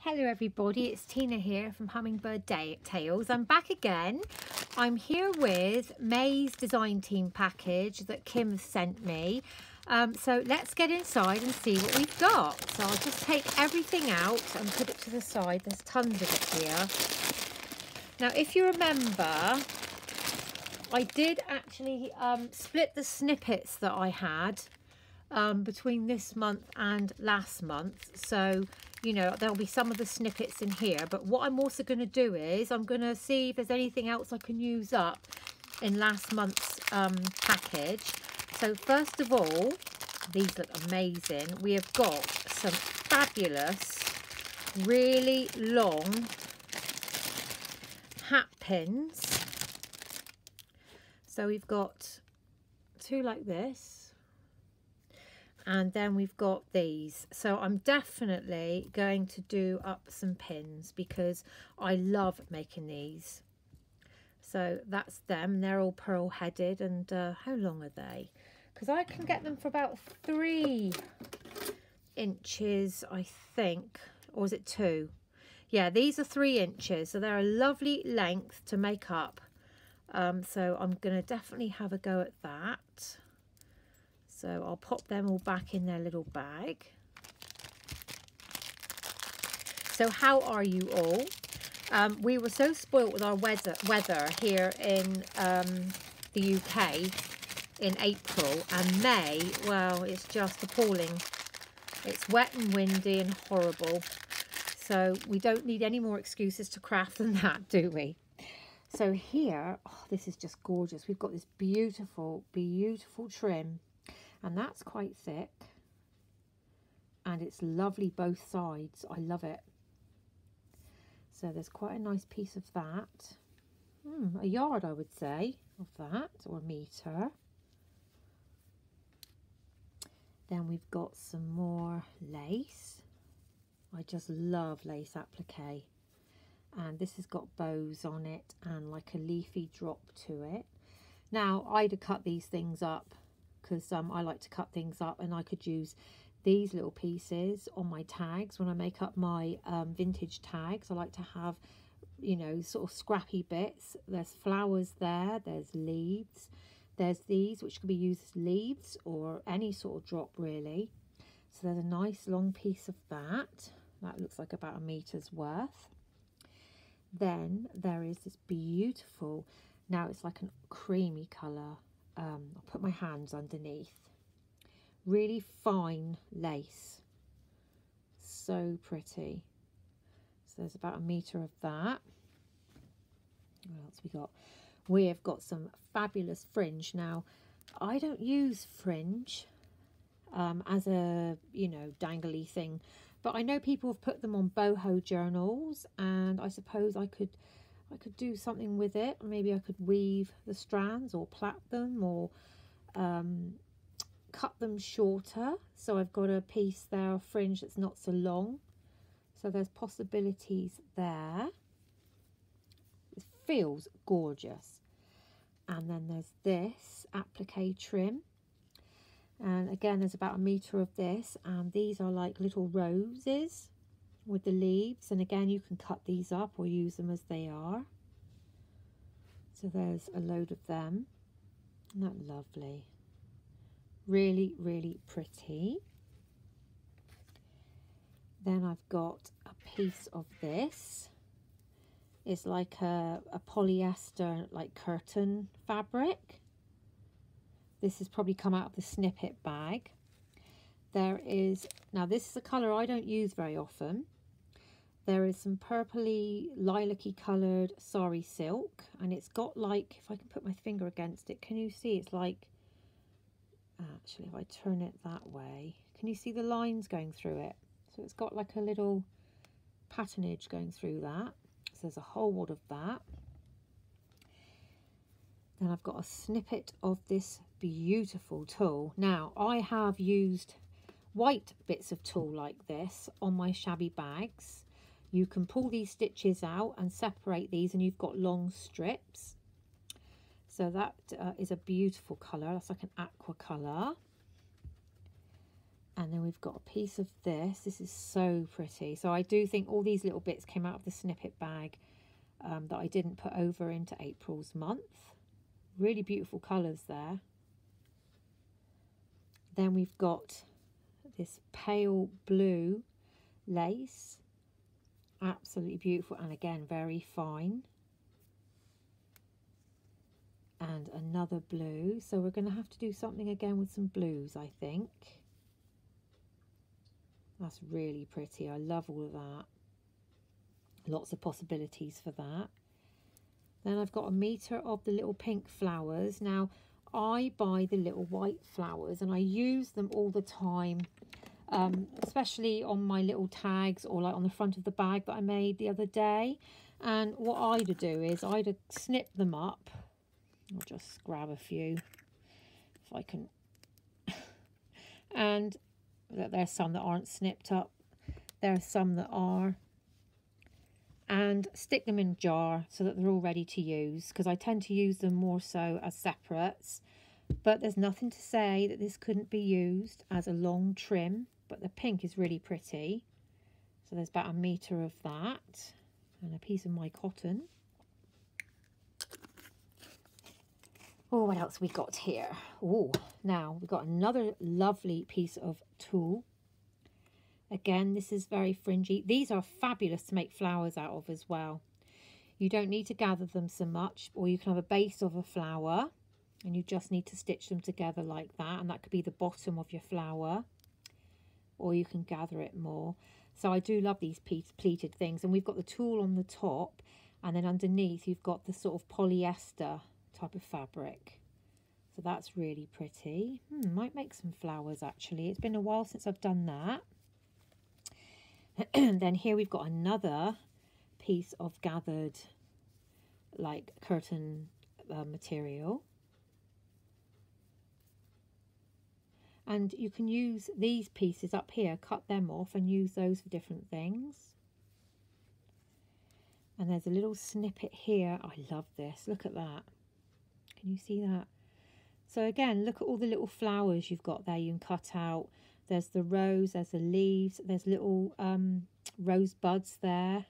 Hello everybody, it's Tina here from Hummingbird Tales. I'm back again. I'm here with May's design team package that Kim sent me. So let's get inside and see what we've got. So I'll just take everything out and put it to the side. There's tons of it here. Now if you remember, I did actually split the snippets that I had between this month and last month. So you know, there'll be some of the snippets in here, but what I'm also going to do is I'm going to see if there's anything else I can use up in last month's package. So first of all, these look amazing. We have got some fabulous, really long hat pins. So we've got two like this. And then we've got these. So I'm definitely going to do up some pins because I love making these. So that's them. They're all pearl headed. And how long are they? Because I can get them for about 3 inches, I think. Or is it 2? Yeah, these are 3 inches. So they're a lovely length to make up. So I'm going to definitely have a go at that. So I'll pop them all back in their little bag. So how are you all? We were so spoilt with our weather here in the UK in April, and May, well, it's just appalling. It's wet and windy and horrible. So we don't need any more excuses to craft than that, do we? So here, oh, this is just gorgeous. We've got this beautiful, beautiful trim. And that's quite thick, and it's lovely both sides. I love it. So there's quite a nice piece of that. A yard, I would say, of that, or a metre. Then we've got some more lace. I just love lace applique. And this has got bows on it and like a leafy drop to it. Now, I'd have cut these things up, because I like to cut things up, and I could use these little pieces on my tags when I make up my vintage tags. I like to have, you know, sort of scrappy bits. There's flowers there, there's leaves, there's these which could be used as leaves or any sort of drop really. So there's a nice long piece of that. That looks like about 1 meter's worth. Then there is this beautiful, now it's like a creamy colour. I'll put my hands underneath. Really fine lace. So pretty. So there's about 1 meter of that. What else we got? We have got some fabulous fringe. Now, I don't use fringe as a, you know, dangly thing. But I know people have put them on boho journals, and I suppose I could do something with it. Maybe I could weave the strands or plait them, or cut them shorter. So I've got a piece there of fringe that's not so long. So there's possibilities there. It feels gorgeous. And then there's this applique trim. And again, there's about 1 meter of this. And these are like little roses with the leaves, and again you can cut these up or use them as they are. So there's a load of them. Isn't that lovely? Really, really pretty. Then I've got a piece of this. It's like a polyester like curtain fabric. This has probably come out of the snippet bag. There is, now this is a colour I don't use very often. There is some purpley, lilac-y coloured sari silk, and it's got like, if I can put my finger against it, can you see it's like, actually if I turn it that way, can you see the lines going through it? So it's got like a little patternage going through that. So there's a whole lot of that. Then I've got a snippet of this beautiful tulle. Now I have used white bits of tulle like this on my shabby bags. You can pull these stitches out and separate these, and you've got long strips. So that is a beautiful colour. That's like an aqua colour. And then we've got a piece of this. This is so pretty. So I do think all these little bits came out of the snippet bag that I didn't put over into April's month. Really beautiful colours there. Then we've got this pale blue lace. Absolutely beautiful, and again, very fine. And another blue. So we're going to have to do something again with some blues, I think. That's really pretty. I love all of that. Lots of possibilities for that. Then I've got 1 meter of the little pink flowers. Now, I buy the little white flowers and I use them all the time, especially on my little tags or like on the front of the bag that I made the other day. And what I'd do is I'd snip them up. I'll just grab a few if I can. And there's some that aren't snipped up. There are some that are. And stick them in a jar so that they're all ready to use, because I tend to use them more so as separates. But there's nothing to say that this couldn't be used as a long trim. But the pink is really pretty. So there's about 1 meter of that. And a piece of my cotton. Oh, what else we got here? Oh, now we've got another lovely piece of tulle. Again, this is very fringy. These are fabulous to make flowers out of as well. You don't need to gather them so much, or you can have a base of a flower and you just need to stitch them together like that, and that could be the bottom of your flower, or you can gather it more. So I do love these pleated things, and we've got the tulle on the top, and then underneath you've got the sort of polyester type of fabric. So that's really pretty. Might make some flowers actually. It's been a while since I've done that. And then here we've got another piece of gathered like curtain material. And you can use these pieces up here, cut them off and use those for different things. And there's a little snippet here. I love this. Look at that. Can you see that? So again, look at all the little flowers you've got there you can cut out. There's the rose, there's the leaves, there's little rose buds there.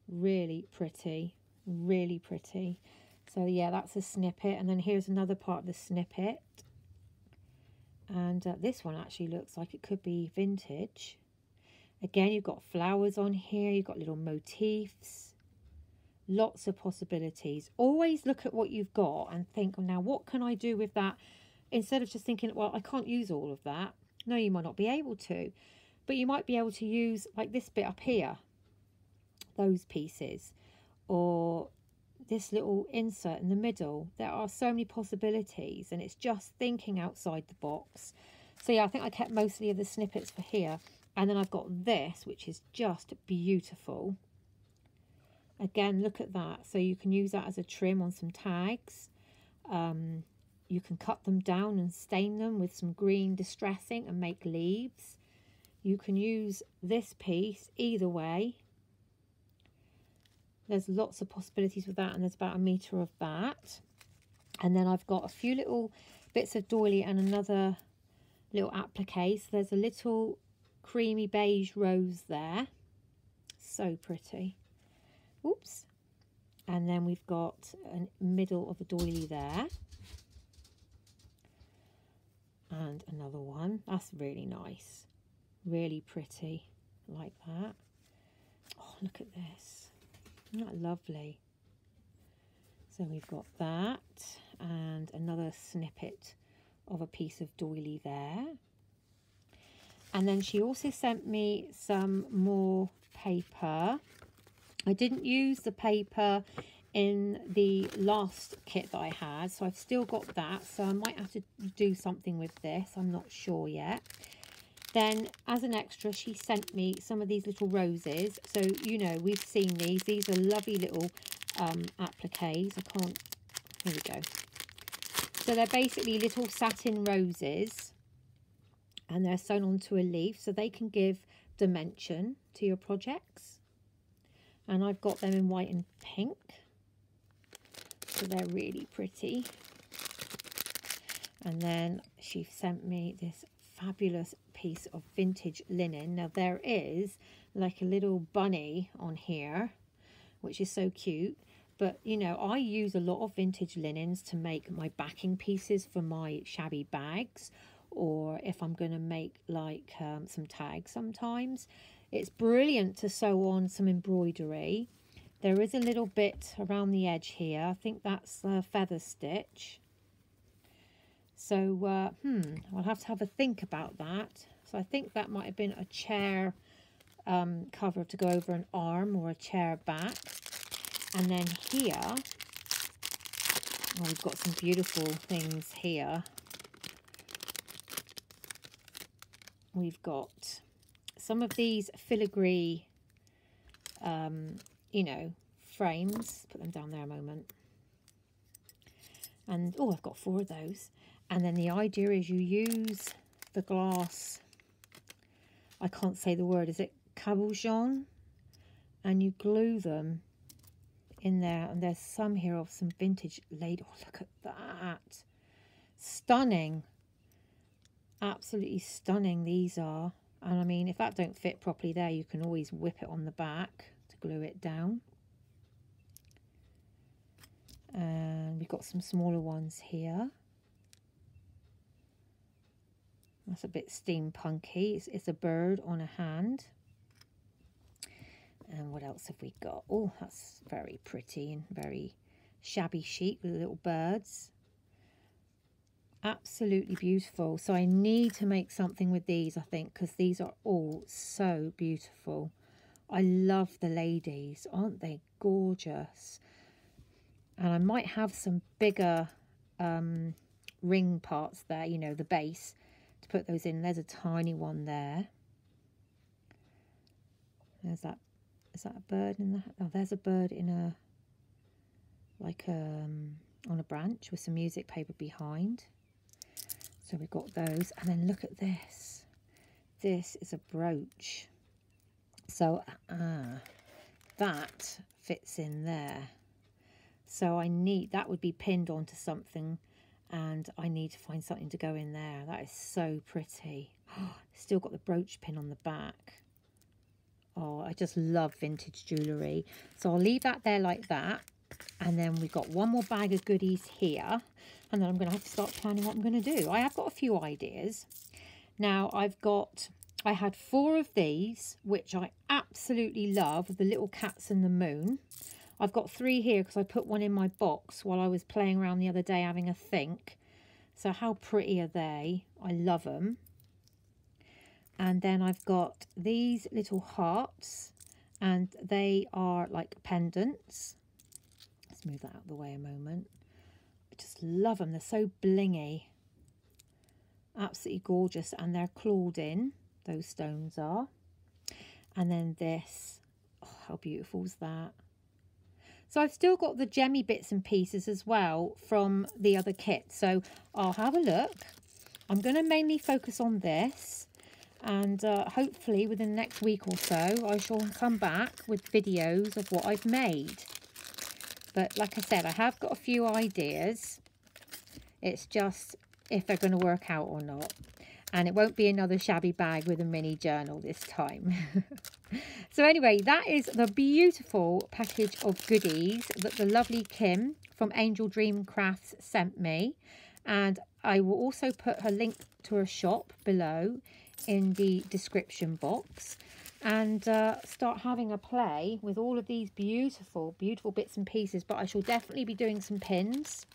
Really pretty, really pretty. So yeah, that's a snippet. And then here's another part of the snippet. And this one actually looks like it could be vintage. Again, you've got flowers on here, you've got little motifs. Lots of possibilities. Always look at what you've got and think, now what can I do with that? Instead of just thinking, well, I can't use all of that. No, you might not be able to. But you might be able to use like this bit up here. Those pieces. Or this little insert in the middle. There are so many possibilities. And it's just thinking outside the box. So yeah, I think I kept mostly of the snippets for here. And then I've got this, which is just beautiful. Again, look at that. So you can use that as a trim on some tags. You can cut them down and stain them with some green distressing and make leaves. You can use this piece either way. There's lots of possibilities with that, and there's about 1 meter of that. And then I've got a few little bits of doily and another little applique. So there's a little creamy beige rose there. So pretty. Oops. And then we've got a middle of a doily there. And another one. That's really nice. Really pretty. Like that. Oh, look at this. Isn't that lovely? So we've got that. And another snippet of a piece of doily there. And then she also sent me some more paper. I didn't use the paper in the last kit that I had, so I've still got that, so I might have to do something with this. I'm not sure yet. Then as an extra, she sent me some of these little roses. So you know, we've seen these are lovely little appliques. Here we go. So they're basically little satin roses, and they're sewn onto a leaf, so they can give dimension to your projects. And I've got them in white and pink. So they're really pretty. And then she sent me this fabulous piece of vintage linen. Now there is like a little bunny on here, which is so cute. But, you know, I use a lot of vintage linens to make my backing pieces for my shabby bags, or if I'm going to make like some tags sometimes. It's brilliant to sew on some embroidery. There is a little bit around the edge here. I think that's a feather stitch. So, I'll have a think about that. So I think that might have been a chair cover to go over an arm, or a chair back. And then here, we've got some beautiful things here. We've got some of these filigree, you know, frames. Put them down there a moment. And, oh, I've got 4 of those. And then the idea is you use the glass, I can't say the word, is it cabochon? And you glue them in there, and there's some here of some vintage lady. Oh, look at that. Stunning. Absolutely stunning these are. And I mean, if that don't fit properly there, you can always whip it on the back to glue it down. And we've got some smaller ones here. That's a bit steampunky. It's a bird on a hand. And what else have we got? Oh, that's very pretty and very shabby chic with little birds. Absolutely beautiful. So I need to make something with these, I think, because these are all so beautiful. I love the ladies. Aren't they gorgeous? And I might have some bigger ring parts there, you know, the base, to put those in. There's a tiny one there. There's that. Is that a bird in that? Oh, there's a bird in a, like on a branch with some music paper behind. So we've got those. And then look at this. This is a brooch. So that fits in there. So I need, that would be pinned onto something, and I need to find something to go in there. That is so pretty. Still got the brooch pin on the back. Oh, I just love vintage jewellery. So I'll leave that there like that. And then we've got one more bag of goodies here. And then I'm going to have to start planning what I'm going to do. I have got a few ideas. Now I had 4 of these, which I absolutely love, the little cats and the moon. I've got 3 here because I put one in my box while I was playing around the other day having a think. So how pretty are they? I love them. And then I've got these little hearts, and they are like pendants. Let's move that out of the way a moment. I just love them. They're so blingy. Absolutely gorgeous. And they're clawed in. Those stones are. And then this. Oh, how beautiful is that? So I've still got the gemmy bits and pieces as well from the other kit. So I'll have a look. I'm going to mainly focus on this. And hopefully within the next week or so, I shall come back with videos of what I've made. But like I said, I have got a few ideas. It's just if they're going to work out or not. And it won't be another shabby bag with a mini journal this time. So anyway, that is the beautiful package of goodies that the lovely Kim from Angel Dream Crafts sent me. And I will also put her link to her shop below in the description box, and start having a play with all of these beautiful bits and pieces. But I shall definitely be doing some pins.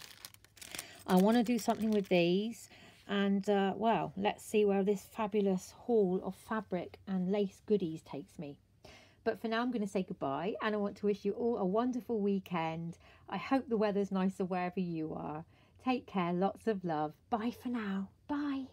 I want to do something with these, and well, let's see where this fabulous haul of fabric and lace goodies takes me. But for now, I'm going to say goodbye, and I want to wish you all a wonderful weekend. I hope the weather's nicer wherever you are. Take care, lots of love. Bye for now. Bye.